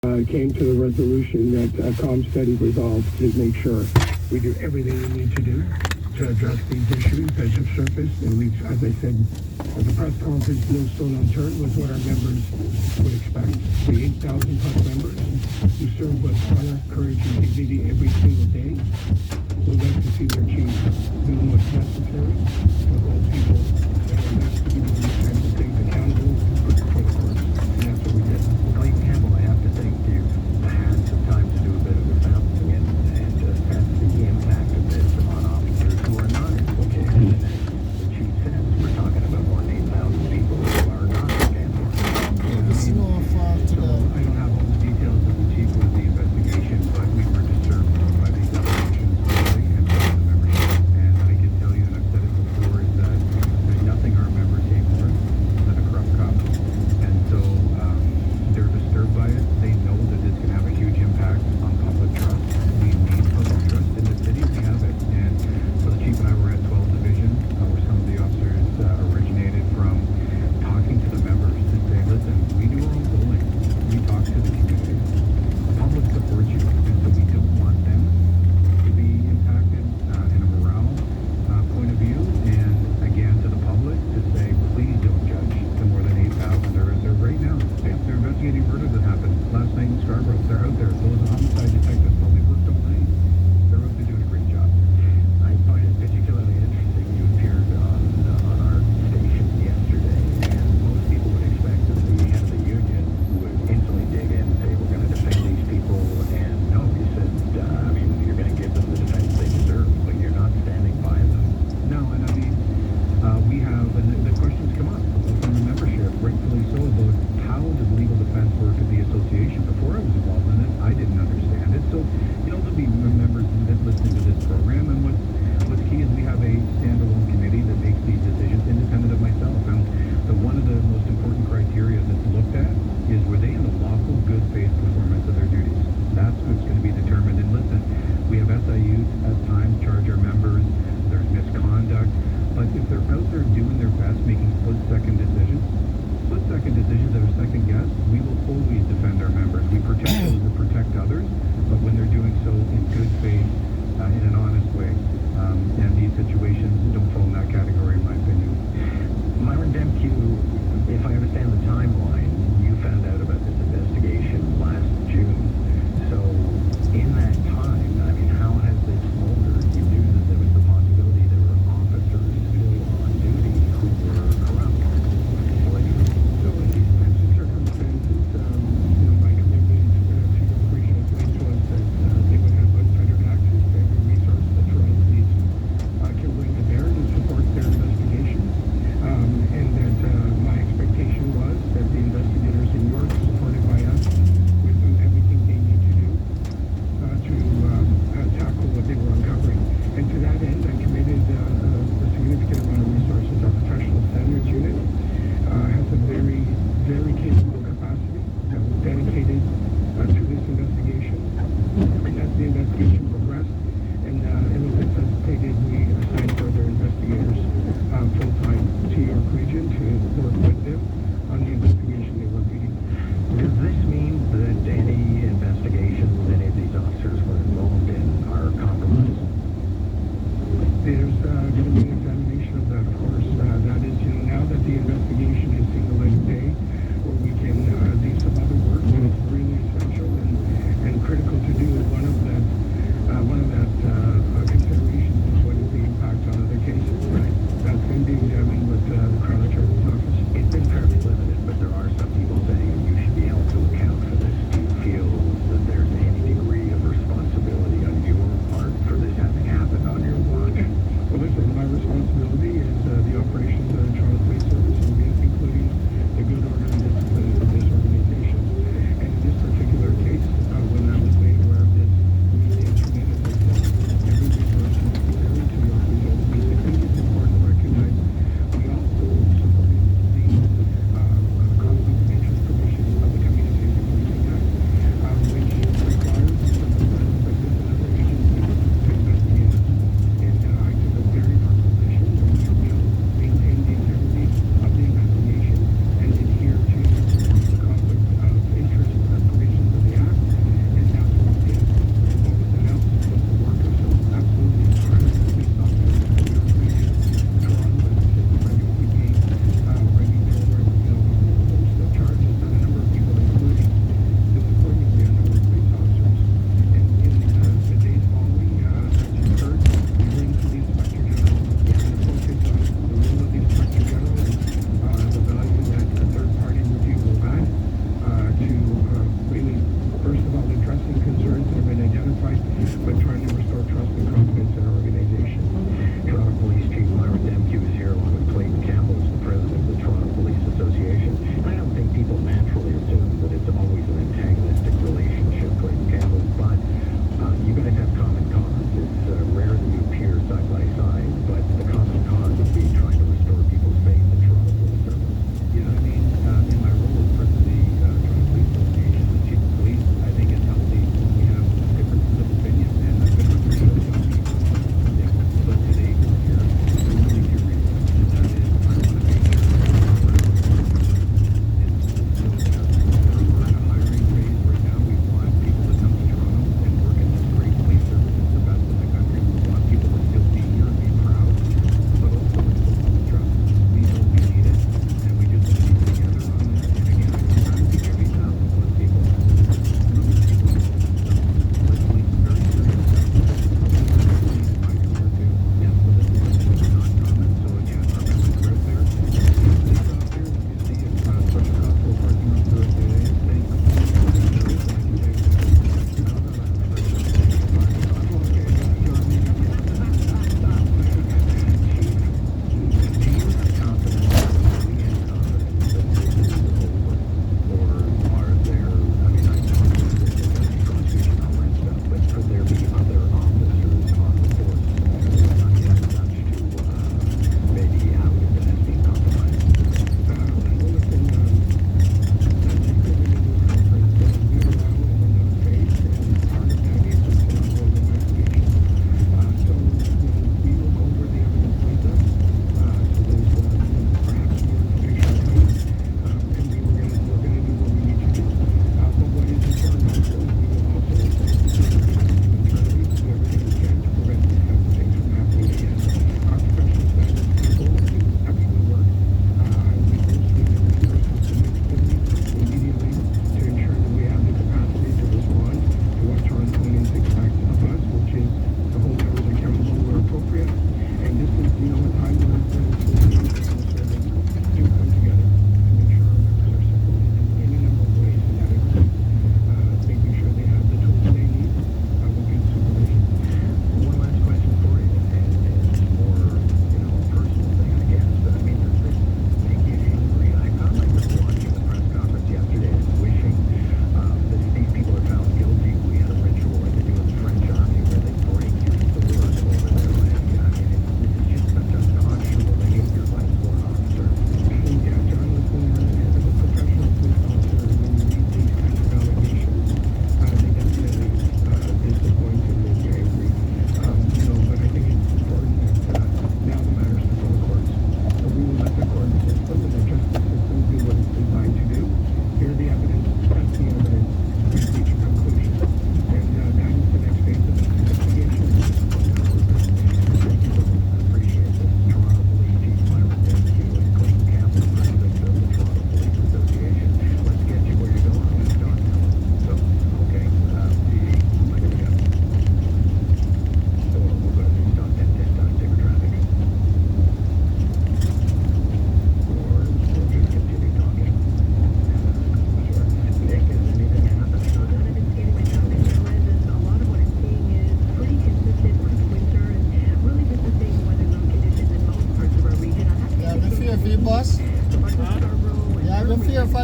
came to the resolution that ComStudy resolved to make sure we do everything we need to do to address these issues that have surfaced. And we've, as I said, at the press conference, no stone unturned was what our members would expect. The 8,000 plus members who serve with honor, courage, and dignity every single day would like to see their chief doing what's necessary to hold people that are best to be doing these kinds of things accountable for the courts. And that's what we did. Clayton Campbell, I have to thank you. I had some time to do a bit of a sampling and just test the impact of this on officers who are not implicated. And as the chief says, we're talking about more than 8,000 people who are not scandalous. So I don't have all the details of the chief of the investigation, but we were disturbed by these allegations quickly and by the membership. And I can tell you, and I've said it before, is that there's nothing our members hate more than a corrupt cop. And so they're disturbed by it. They know that this can have a huge impact on public trust. We need public trust in the city. We have it. And so the chief and I were at 12th Division, where some of the officers originated from talking to the members to say, listen, we do our own polling. We talk to the community. The public supports you. And so we don't want them to be impacted in a morale point of view. And again, to the public, to say, please don't judge the more than 8,000. They're right now. They're investigating murders that happened last night in Scarborough. They're out there. Those homicide detectives probably worked all night. They're out there doing a great job. I find it particularly interesting. You appeared on our station yesterday, and most people would expect that the head of the union would instantly dig in and say, we're going to defend these people. And no, you said, you're going to give them the defense they deserve, but you're not standing by them. No, and I mean, we have, and the questions come up from the membership, rightfully so, about how does legal defense work at the association. Before I was involved in it, I didn't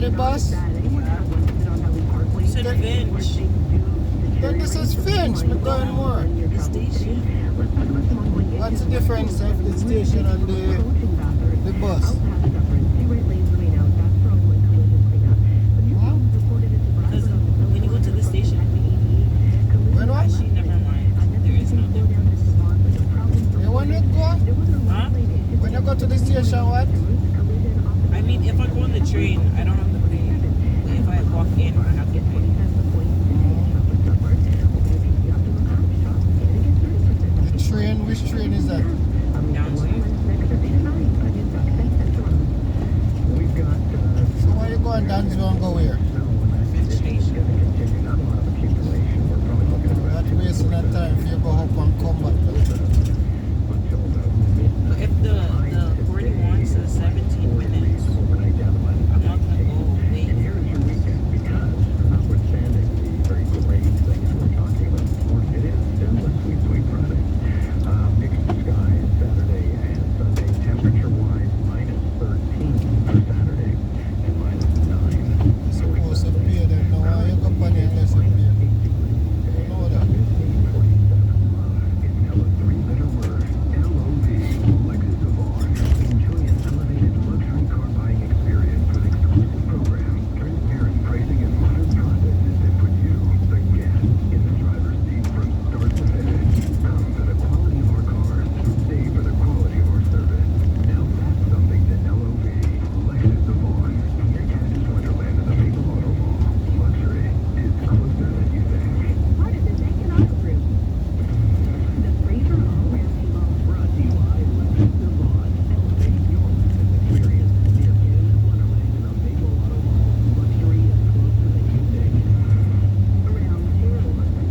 of the bus? You said Finch. Then this is Finch, McGurnmore. The station. What's the difference of the station and the bus? Because when you go to the station, When what? actually, never mind. There is no difference. You want to go? Huh? When you go to the station, what? I mean, if I go on the train, I don't have to pay. But if I walk in, I have to pay. The train, which train is that? Downtown. We've got So why you going down and go where? Finch station. continued a lot of accumulation. We're probably looking at about Not wasting that time if you go up and come back. until about midnight. But if the 41 says 17 minutes, Overnight down to minus I'm not gonna 18. go late. And here's your weekend because, notwithstanding the very great things we're talking about this morning, it is still a sweet, sweet Friday. Mixed skies Saturday and Sunday. Temperature-wise, minus 13 for Saturday and minus 9. Supposed to pay them now. Why you go on there unless you pay? You know that. It's now a three-letter word. LOV. Lexus of R. Enjoy an elevated luxury car buying experience with exclusive programs, transparent pricing, and modern processes that put you, the guest, in the driver's seat from start to finish. Come for the quality of our cars. Stay for the quality of our service. Now that's something to LOV. Lexus of R. Your Canada's Wonderland of the Maple Auto Mall. Luxury is closer than you think. Part of the second auto group. The free from all Ramsey Mall. Brought to you by Lexus of R. Elevate your Lexus experience. Near Canada's Wonderland in the Maple Auto Mall. Luxury is closer than you think. Around two.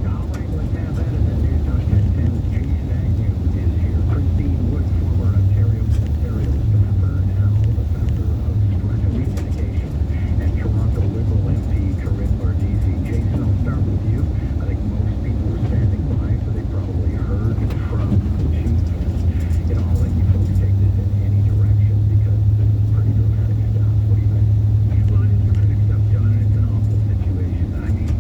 All right, let's have that in the news on 1010's Jason Agnew is here. Christine Wood, former Ontario ministerial staffer, now the founder of Strategy Communication, and Toronto Liberal MP Corinne Bardisi. Jason, I'll start with you. I think most people were standing by, so they probably heard from the chief. And I'll let you folks take this in any direction because this is pretty dramatic stuff. What do you think? Well, it is dramatic stuff, John, and it's an awful situation. I mean,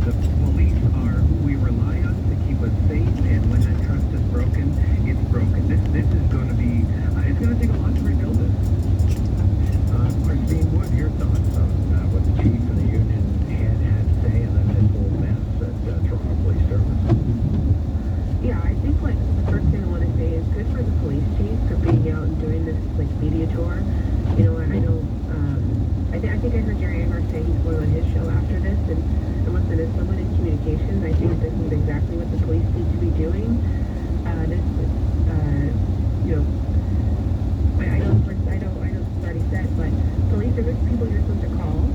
the police are who we rely on to keep us safe, and when that trust is broken, it's broken. This is going to be, it's going to take a lot to rebuild this. Christine Wood, your thoughts on what the chief and the union had to say, and then this whole mess at Toronto Police Service. Yeah, I think like the first thing I want to say is good for the police chief for being out and doing this like media tour. You know, I know, I think I heard Jerry Amherst say he's going on his show after this, and listen, as someone in communications, I think this is exactly what the police need to be doing. You know, I know this is already said, but police are just people you're supposed to call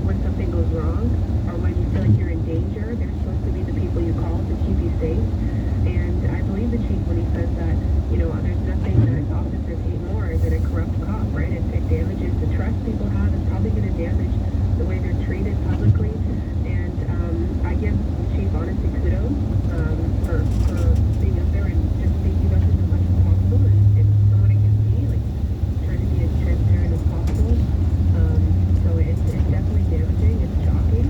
when something goes wrong or when you feel like you're in danger. They're supposed to be the people you call to keep you safe. And I believe the chief when he says that, you know, there's nothing that officers hate more than a corrupt cop, right? It damages the trust people have. It's probably going to damage the way they're treated publicly. And I give the chief honestly kudos for being up there and just speaking up as much as possible. And from what I can see, like, trying to be as transparent as possible. So it's definitely damaging. It's shocking.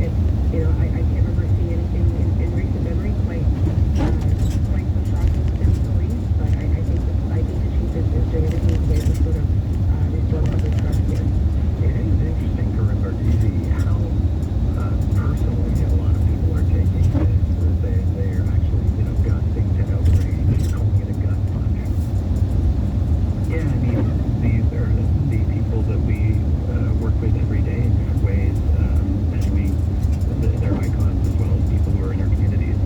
It's, you know, I can't remember seeing anything in recent memory quite so shocking within the police. But I think the chief is doing everything he can to sort of restore public trust here. It is interesting, Corinne Bardisi, how personally a lot of people are taking this. They are actually, you know, gusting to outrage, calling it a gut punch. Yeah, I mean, these are the people that we work with every day in different ways, and they're icons as well as people who are in our communities.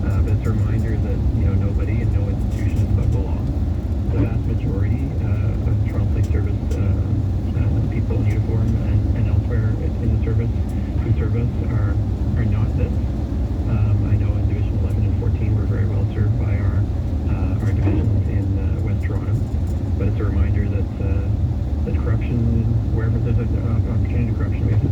But it's a reminder that, you know, nobody and no institution is above the law. The vast majority of Toronto Police Service people in uniform and elsewhere in the service who serve us are not this. I know in Division 11 and 14 we're very well served by our divisions in West Toronto, but it's a reminder that corruption, wherever there's an opportunity to corruption, we have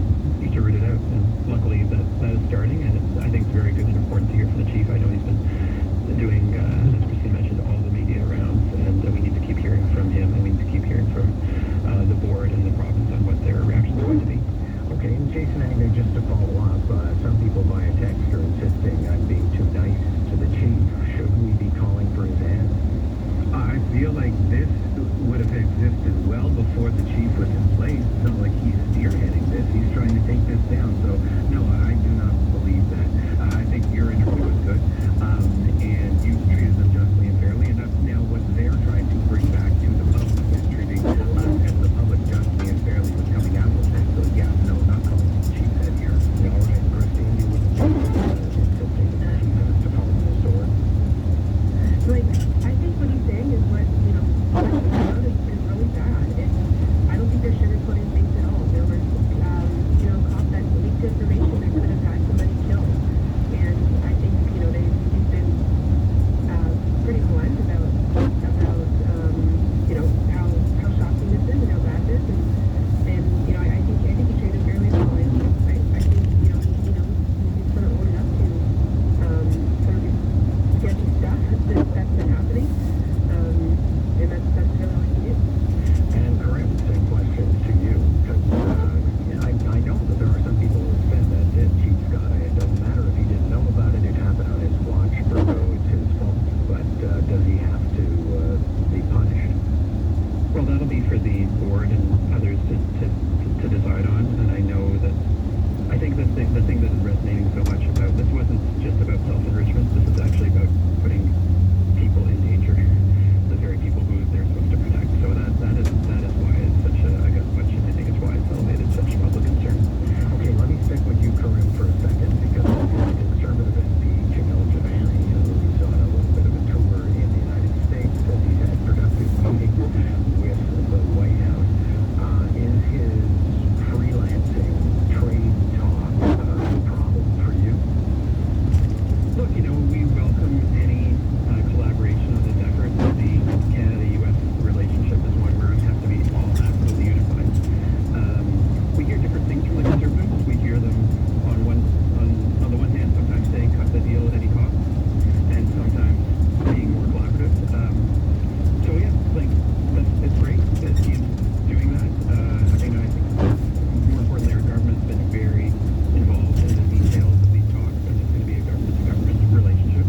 to root it out. And luckily that is starting, and I think it's very good and important to hear from the chief. I know he's been doing, as Christine mentioned, all the media rounds, and we need to keep hearing from him, and we need to keep hearing from the board and the province Okay, just to follow up, some people via text are insisting I'm being too nice to the chief. Should we be calling for his head? I feel like this would have existed well before the chief was in place. It's not like he's spearheading this. He's trying to take this down. So, no, I do not believe that. I think your interview was good, and you treated them justly and fairly. And that's now what they're trying to bring back to the public, is treating us and the public justly and fairly with coming out with this. So, yeah, no, not calling the chief's head here. All right, Christine, you wouldn't be insisting that the chief has to follow the sword? Like, I think what he's saying is what, what he's done is really bad. And I don't think they're sugarcoating things at all. There was, cops that leaked information that could have had somebody killed. And I think, he's been pretty blunt about how shocking this is and how bad this is. And, I think he treated him fairly well. And I think, he's sort of owned up to some of these sketchy stuff that's been happening. And that's really all he can do. And Corinne, same question to you, because I know that there are some people who have said that Chief Scott, it doesn't matter if he didn't know about it, it happened on his watch, ergo it's his fault. But does he have to be punished? Well, that'll be for the board and others to decide on. And I know that I think the thing that is resonating so much about this wasn't just about self-enrichment. This is actually about putting people in danger, the very people who they're supposed to protect. So that is why it's such a, I guess, I think it's why it's elevated such public concern. Okay, let me stick with you, Corinne, for a second, because conservative MP Jamil Javani, who's on a little bit of a tour in the United States, says he's had productive meetings with the White House. Is his freelancing trade talk a problem for you? Look, we welcome any collaboration on this effort. The Canada-U.S. relationship is one where we have to be all absolutely unified. We hear different things from the conservatives. We hear them on the one hand sometimes saying cut the deal at any cost, and sometimes being more collaborative. So yeah, it's great that he's doing that. I think more importantly, our government's been very involved in the details of these talks, and it's going to be a government-to-government relationship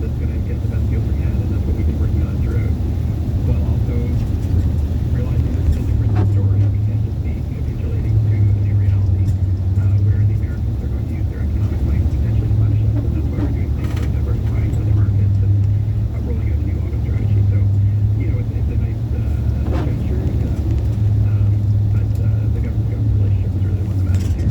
that's going to get the best deal for Canada, and that's what we've been working on throughout, while also realizing that it's a different story. We can't just be capitulating to a new reality where the Americans are going to use their economic might potentially to punish us, and that's why we're doing things like diversifying other markets and rolling out a new auto strategy. So, it's a nice gesture, but the government-to-government relationship is really what matters here.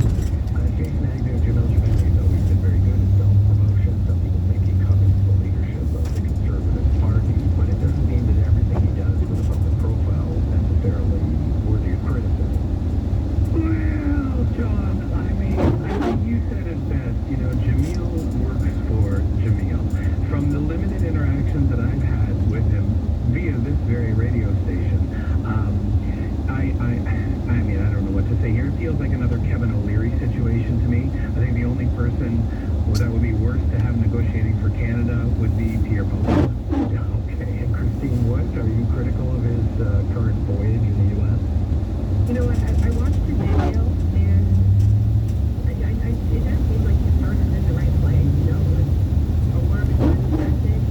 Jason Agnew, Jamil Javani has always been very good at self-promotion. Some people think he covets the leadership of the Conservative Party, but it doesn't mean that everything he does with a public profile is necessarily worthy of criticism. Well, John, I think you said it best. Jamil works for Jamil. From the limited interactions that I've had with him via this very radio station, I don't know what to say here. It feels like another Kevin O'Leary situation to me. I think the only person that would be worse to have negotiating for Canada would be Pierre Poilievre. Okay, and Christine Woods, are you critical of his current voyage in the U.S.? You know what? I watched the video, and it does seem like his heart is in the right place. It was a warm and friendly message.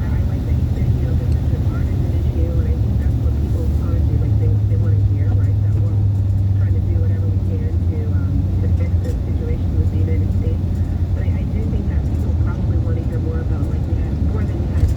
I like that he said, this is an partisan issue, and I think that's what people honestly they want to hear, right? That we're all trying to do whatever we can to fix the situation with the United States. But I do think that people probably want to hear more about, more than we had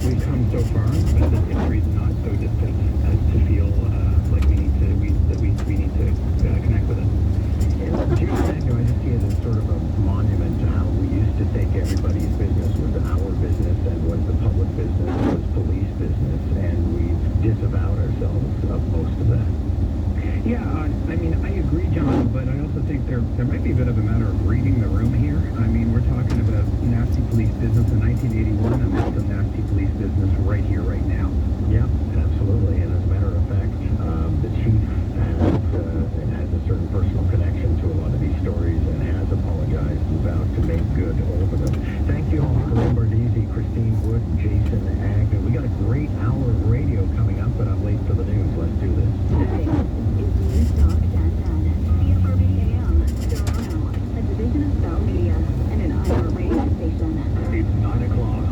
we've come so far, but the history's not so distant as to feel like we need to connect with it. Geotech, I just see it as sort of a monument to how we used to think everybody's business was our business and was the public business was police business, and we've disavowed ourselves of most of that. Yeah, I mean, I agree, John, but I also think there might be a bit of a matter of reading the room here. I mean, we're talking about nasty police business in 1981 amidst some nasty police business right here, right now. Yeah, absolutely. And as a matter of fact, the chief has a certain personal connection to a lot of these stories and has apologized and vowed to make good over them. Thank you all, Corinne Bardisi, Christine Wood, Jason Agnew. We got a great hour of radio coming up, but I'm late for the news. Let's do this. News Talk 1010, CFRB AM, Toronto, a division of Bell Media, and an iHeartRadio station. It's 9 o'clock.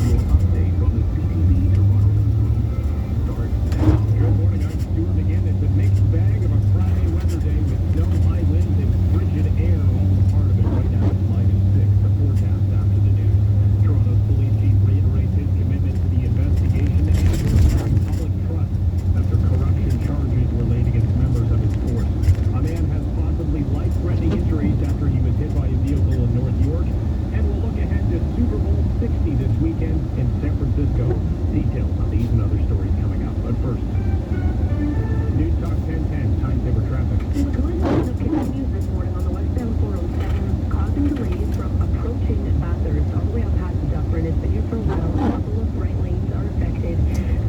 Your update from the CTV Toronto newsroom starts now. Good morning, I'm Stuart again. It's a mixed bag of a Friday weather day with snow, high winds, and frigid air all a part of it. Right now it's -6. The forecast after the news. Toronto's police chief reiterates his commitment to the investigation and restoring public trust after corruption charges were laid against members of his force. A man has possibly life-threatening injuries after he was hit by a vehicle in North York. And we'll look ahead to Super Bowl 60 this weekend in San Francisco. Details on these and other stories coming up. But first, News Talk 1010, time saver traffic. The good news continues this morning on the westbound 407, causing delays from approaching Bathurst all the way up past Dufferin. It's been here for a while. A couple of right lanes are affected.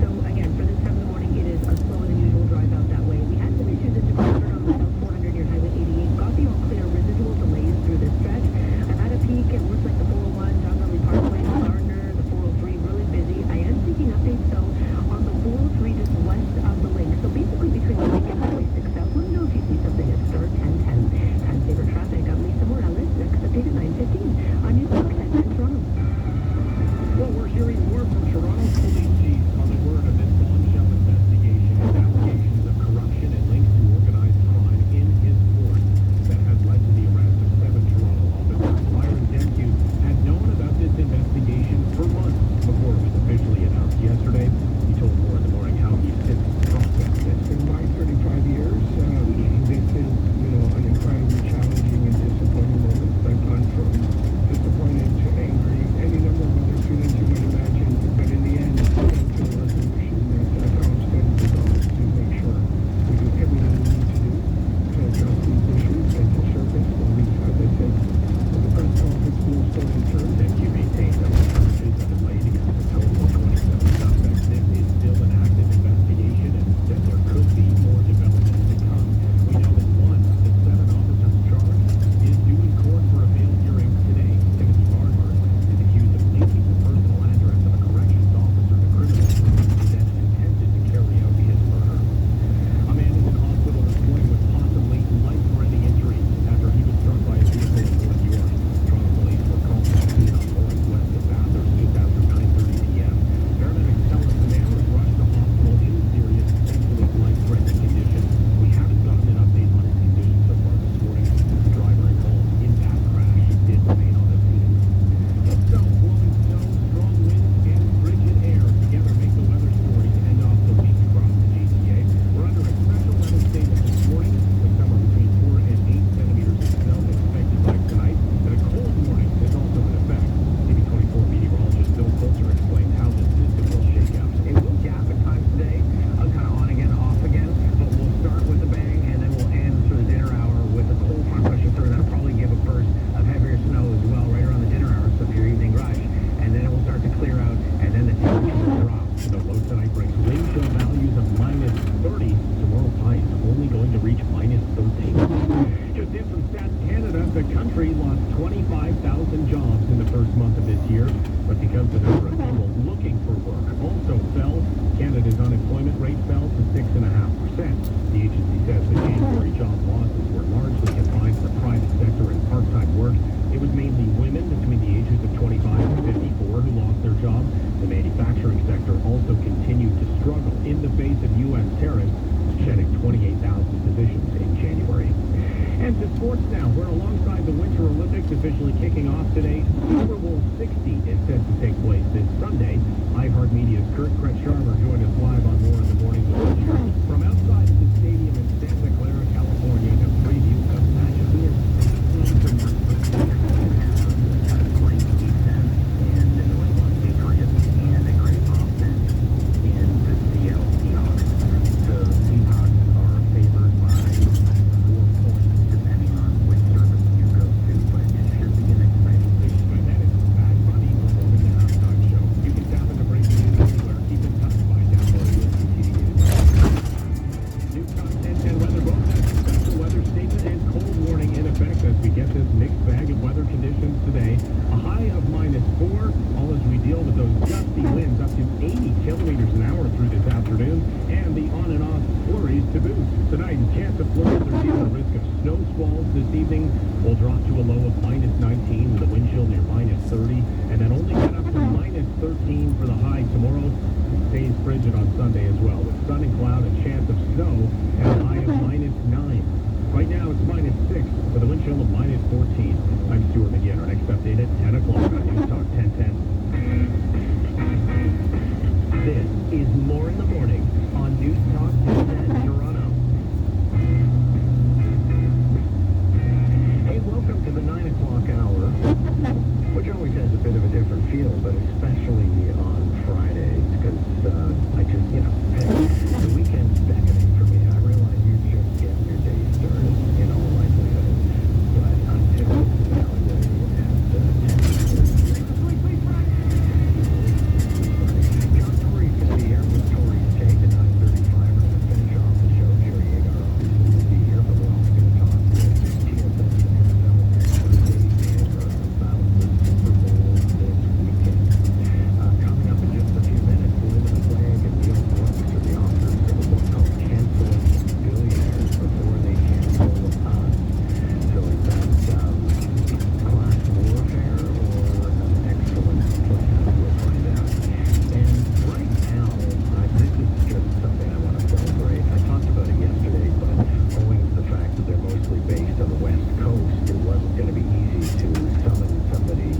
So again, for this time of the morning, it is a slower than usual drive out that way. We had some issues in Department on the South 400 near Highway 88. Got the all clear, residual delays through this stretch. I've had a peek. It looks like the 401, John Lilly Parkway, Gardner, the 403, really busy. I am seeking updates though on the 403 just west of the link. So basically between the link and Highway 6 South. Let me know if you see something at star 1010. Time saver traffic. I'm Lisa Morales. Next update at 9:15 on News Talk 1010 Toronto. Well, we're hearing more from Toronto's police chief on the word of this bombshell investigation and allegations of corruption and links to organized crime in his force that has led to the arrest of 7 Toronto officers. Myron Denkew had known about this investigation for months before it was officially announced yesterday. He told More in the Morning how he since processed it. In my 35 years, this is, an incredibly challenging and disappointing moment. I've gone from disappointed to angry, any number of other feelings you might imagine, but in the end, it's come to a resolution that College Study resolves to make sure we do everything we need to do to address these issues and to surface, and we, as I said, the press conference will still return. Denkew maintained that the charges that have laid against a total of 27 suspects. This is still an active investigation and that there could be more developments to come. We know that one of the 7 officers charged is due in court for a bail hearing today. Timothy Barnhart is accused of leaking the personal address of a corrections officer to criminals who then intended to carry out his murder. A man is in hospital this morning with possibly life-threatening injuries after he was struck by a vehicle in North York. Toronto police were called to the scene on Lawrence west of Bathurst just after 9:30 p.m. Paramedics tell us the man was rushed to hospital in serious, potentially life-threatening condition. We haven't gotten an update on his condition so far this morning. The driver involved in that crash did remain on the scene. So, blowing snow, strong winds, and frigid air together make the weather story to end off the week across the GTA. We're under a special weather statement this morning, with somewhere between 4 and 8 centimeters of snow expected by tonight, and a cold morning is also in effect. TV24 meteorologist Bill Coulter explains how this system will shake out. It will gap at times today, kind of on again, off again, but we'll start with a bang, and then we'll end through the dinner hour with a cold front pushing through. That'll probably give a burst of heavier snow as well right around the dinner hour, so for your evening rush. And then it will start to clear out, and then the temperature will drop. The low tonight brings wind chill values of -30. Tomorrow's high is only going to reach -13. Just in from Stats Canada, the country lost 25,000 jobs in the first month of this year, but because the number of people looking for work also fell, Canada's unemployment rate fell to 6.5%. The agency says the January job losses were largely confined to the private sector and part-time work. It was mainly women between the ages of 25 and 54 who lost their jobs. The manufacturing sector also continued to struggle in the face of U.S. tariffs, shedding 28,000 positions in January. And to sports now, where alongside the Winter Olympics officially kicking off today, Super Bowl 60 is set to take place this Sunday. of Media's Kurt Kretscharmer joined us live on More in the Morning with us here from outside the stadium in Santa Clara, California, to preview a match of the great defense in the New England Patriots and a great offense in the Seattle Seahawks. The Seahawks are favored by 4 points, depending on which service you go to, but it should be an exciting game. But that is Bad Bunny performing the halftime show. You can tap into breaking news anywhere. Keep in touch by downloading the New content and weather both have special weather statement and cold warning in effect as we get this mixed bag of weather conditions today. A high of -4, all as we deal with those gusty winds up to 80 kilometers an hour through this afternoon, and the on and off flurries to boot. Tonight, chance of flurries, there's even a risk of snow squalls this evening. Will drop to a low of -19 with a wind chill near -30, and then only get up to -13 for the high tomorrow. Stays frigid on Sunday as well, with sun and cloud, a chance of snow, and a high of -9. Right now, it's -6, with a wind chill of -14. I'm Stuart McGinn. Our next update at 10 o'clock on News Talk 1010. This is More in the Morning on News Talk 1010 Toronto. Hey, welcome to the 9 o'clock hour, which always has a bit of a different feel, but especially on Fridays, because I just, hey, the weekend's beckoning for me. I realize you're just getting your day started, in all likelihood, but until Saturday at 10. John Tory's going to be here with Tory's Take at 9:35. We're going to finish off the show. Jerry Agar obviously will be here, but we're also going to talk with TSS NFL expert Dave Sanders about the Super Bowl this weekend. Coming up in just a few minutes, Linda McClegg and Neil Brooks are the authors of a book called Canceling Billionaires Before They Cancel Us. So is that class warfare or an excellent plan? We'll find out. And right now, this is just something I want to celebrate. I talked about it yesterday, but owing to the fact that they're mostly based on the West Coast, it wasn't going to be easy to summon somebody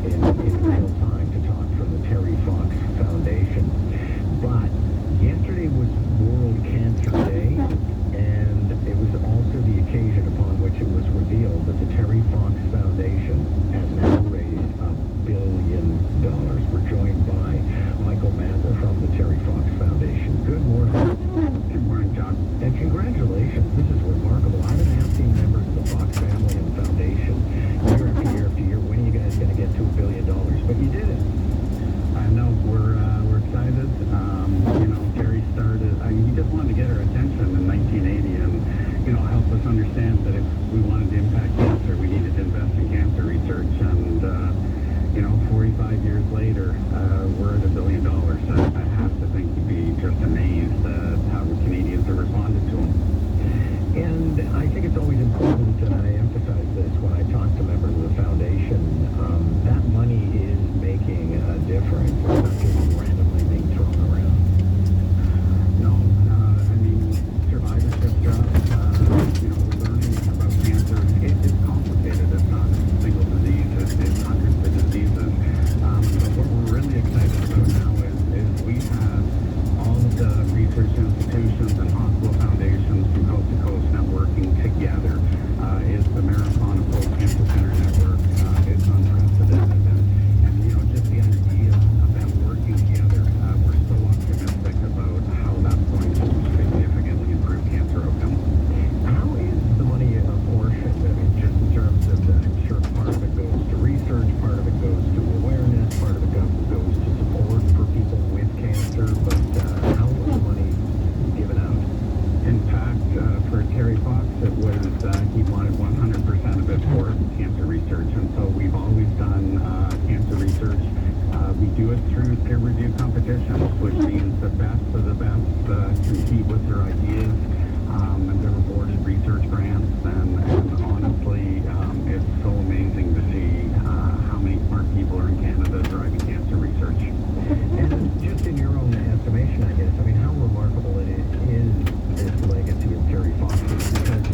in real time to talk from the Terry Fox Foundation. But yesterday was World Cancer Day, and it was also the occasion upon which it was revealed that the Terry Fox Foundation has now raised $1 billion. We're joined by Michael Mather from the Terry Fox Foundation. Good morning. Good morning, John. And congratulations. This is remarkable. I've been asking members of the Fox family and foundation year after year after year, when are you guys going to get to $1 billion? But you did it. I know we're excited. Terry started. He just wanted to get our attention in 1980, and help us understand that if we wanted to impact cancer, we needed to invest in cancer research. And 45 years later, we're at $1 billion. I have to think you'd be just amazed at how the Canadians have responded to him. And I think it's always important, and I emphasize this when I talk to members of the foundation, that money is making a difference. It's not just randomly being thrown around. No, survivorship drops. We're learning about cancer. It's complicated. It's not a single disease. It's hundreds of diseases. But what we're really excited about now is we have all of the research institutions and hospital foundations from coast to coast now working together. Is the Marathon of Coast Cancer Center Network. It's unprecedented. And just the idea of them working together, we're so optimistic about how that's going to significantly improve cancer outcomes. How is the money apportioned? I mean, just in terms of that, I'm sure part of it goes to research, part of it goes to awareness, part of it goes to support for people with cancer, but how was the money given out? In fact, for Terry Fox, it was he wanted 100% of it for cancer research, and so we've always done cancer research. We do it through peer review competitions, which means the best of the best compete with their ideas, and they're awarded research grants. And honestly, it's so amazing to see how many smart people are in Canada driving cancer research. And just in your own estimation, I guess, I mean, how remarkable it is this legacy of Terry Fox? Because,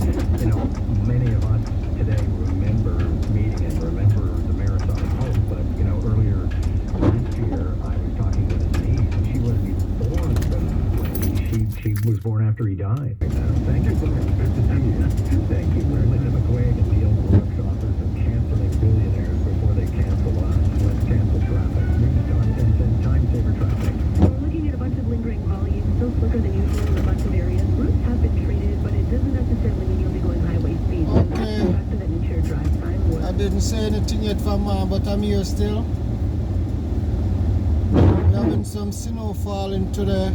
many of us today remember meeting and remember the Marathon of Hope, but, earlier last year, I was talking with his was born after he died. Thank you, sir. Good to see you. Thank you. Linda McQuaig and Neil Brooks, authors of Canceling Billionaires Before They Cancel Us. Let's cancel traffic. Restart and time saver traffic. We're looking at a bunch of lingering volumes, still slicker than usual in a bunch of areas. Routes have been treated, but it doesn't necessarily mean you'll be going highway speed. Okay. The fact that an shared drive time was... I didn't say anything yet for mom, but I'm here still. We're having some snow falling today.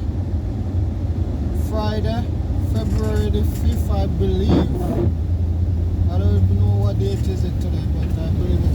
Friday, February the 5th, I believe.